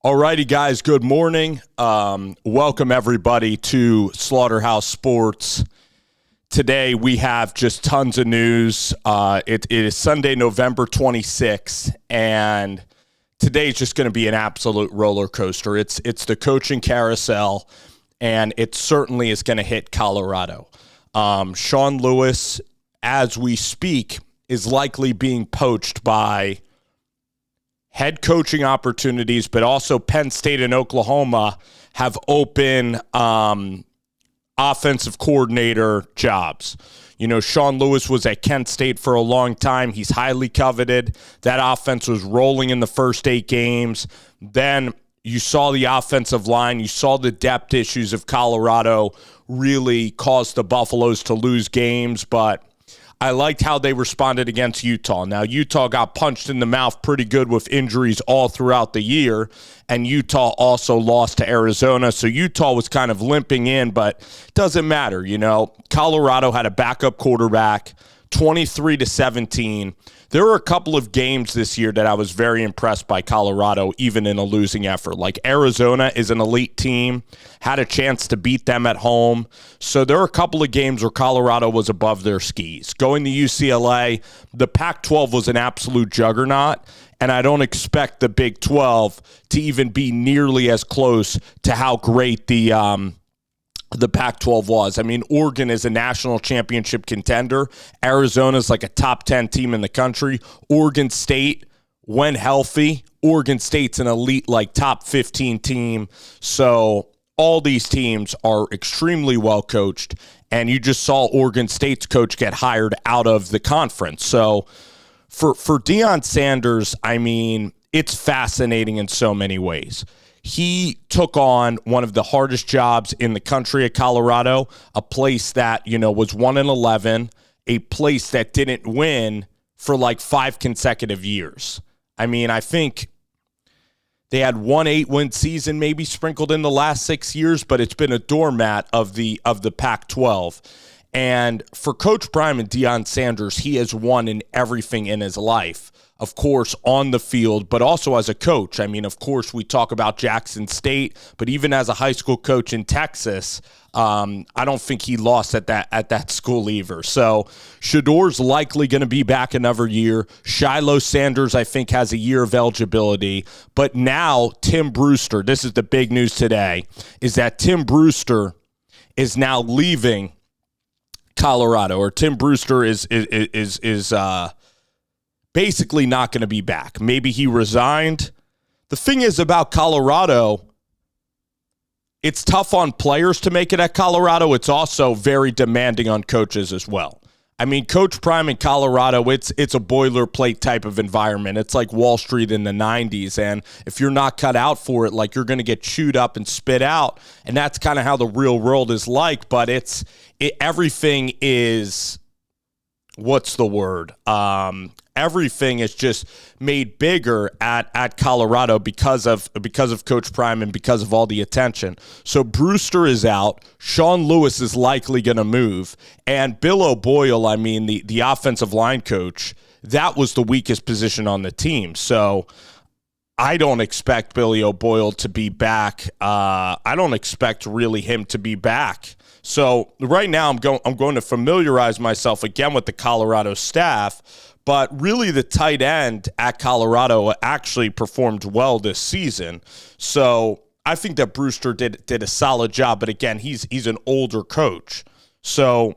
Alrighty, guys, good morning. Welcome, everybody, to Slaughterhouse Sports. Today, we have just tons of news. It is Sunday, November 26th, and today's just going to be an absolute roller coaster. It's the coaching carousel, and it certainly is going to hit Colorado. Sean Lewis, as we speak, is likely being poached by head coaching opportunities, but also Penn State and Oklahoma have open offensive coordinator jobs. You know, Sean Lewis was at Kent State for a long time. He's highly coveted. That offense was rolling in the first 8 games. Then you saw the offensive line. You saw the depth issues of Colorado really caused the Buffaloes to lose games, but I liked how they responded against Utah. Now, Utah got punched in the mouth pretty good with injuries all throughout the year, and Utah also lost to Arizona. So Utah was kind of limping in, but it doesn't matter. You know, Colorado had a backup quarterback, 23-17. There were a couple of games this year that I was very impressed by Colorado, even in a losing effort. Like Arizona is an elite team, had a chance to beat them at home. So there were a couple of games where Colorado was above their skis. Going to UCLA, the Pac-12 was an absolute juggernaut, and I don't expect the Big 12 to even be nearly as close to how great the Pac-12 was. I mean, Oregon is a national championship contender. Arizona's like a top 10 team in the country. Oregon State, when healthy, Oregon State's an elite, like top 15 team. So all these teams are extremely well coached, and you just saw Oregon State's coach get hired out of the conference. So for Deion Sanders, I mean, it's fascinating in so many ways. He took on one of the hardest jobs in the country at Colorado, a place that, you know, was 1-11, a place that didn't win for like 5 consecutive years. I mean, I think they had 1 8-win season maybe sprinkled in the last 6 years, but it's been a doormat of the Pac-12. And for Coach Prime and Deion Sanders, he has won in everything in his life. Of course, on the field, but also as a coach. I mean, of course, we talk about Jackson State, but even as a high school coach in Texas, I don't think he lost at that school either. So Shador's likely going to be back another year. Shiloh Sanders, I think, has a year of eligibility. But now Tim Brewster, this is the big news today, is that Tim Brewster is now leaving Colorado, or Tim Brewster is basically not going to be back. Maybe he resigned. The thing is about Colorado, it's tough on players to make it at Colorado. It's also very demanding on coaches as well. I mean, Coach Prime in Colorado, it's a boilerplate type of environment. It's like Wall Street in the 90s, and if you're not cut out for it, like, you're going to get chewed up and spit out, and that's kind of how the real world is like, but everything is, what's the word? Everything is just made bigger at Colorado because of Coach Prime and because of all the attention. So Brewster is out. Sean Lewis is likely going to move. And Bill O'Boyle, I mean, the offensive line coach, that was the weakest position on the team. So I don't expect Billy O'Boyle to be back. I don't expect really him to be back. So right now I'm going to familiarize myself again with the Colorado staff. But really, the tight end at Colorado actually performed well this season. So I think that Brewster did a solid job. But again, he's an older coach. So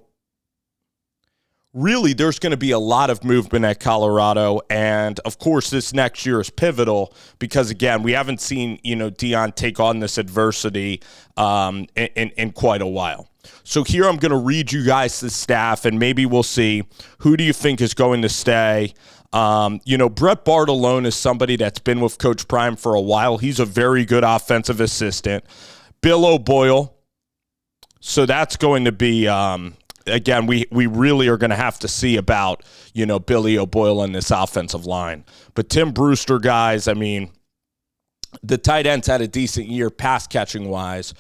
really, there's going to be a lot of movement at Colorado. And, of course, this next year is pivotal because, again, we haven't seen, Deion take on this adversity in quite a while. So here I'm going to read you guys the staff, and maybe we'll see who do you think is going to stay. Brett Bartolone is somebody that's been with Coach Prime for a while. He's a very good offensive assistant. Bill O'Boyle. So that's going to be, again, we really are going to have to see about, Billy O'Boyle and this offensive line. But Tim Brewster, guys, I mean, the tight ends had a decent year pass catching wise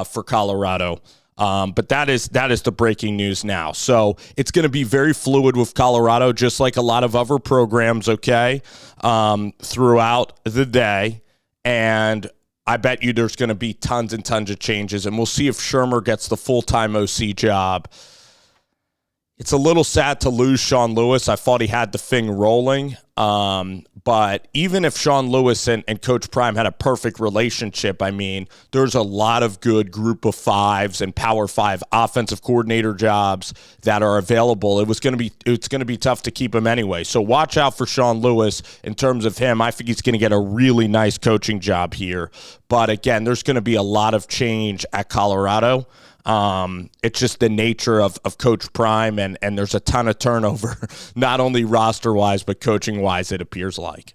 for Colorado. But that is the breaking news now. So it's going to be very fluid with Colorado, just like a lot of other programs, okay, throughout the day. And I bet you there's going to be tons and tons of changes, and we'll see if Shermer gets the full-time OC job. It's a little sad to lose Sean Lewis. I thought he had the thing rolling. But even if Sean Lewis and Coach Prime had a perfect relationship, I mean, there's a lot of good group of fives and power five offensive coordinator jobs that are available. It's going to be tough to keep him anyway. So watch out for Sean Lewis in terms of him. I think he's going to get a really nice coaching job here. But again, there's going to be a lot of change at Colorado. It's just the nature of Coach Prime, and there's a ton of turnover, not only roster-wise, but coaching-wise, it appears like.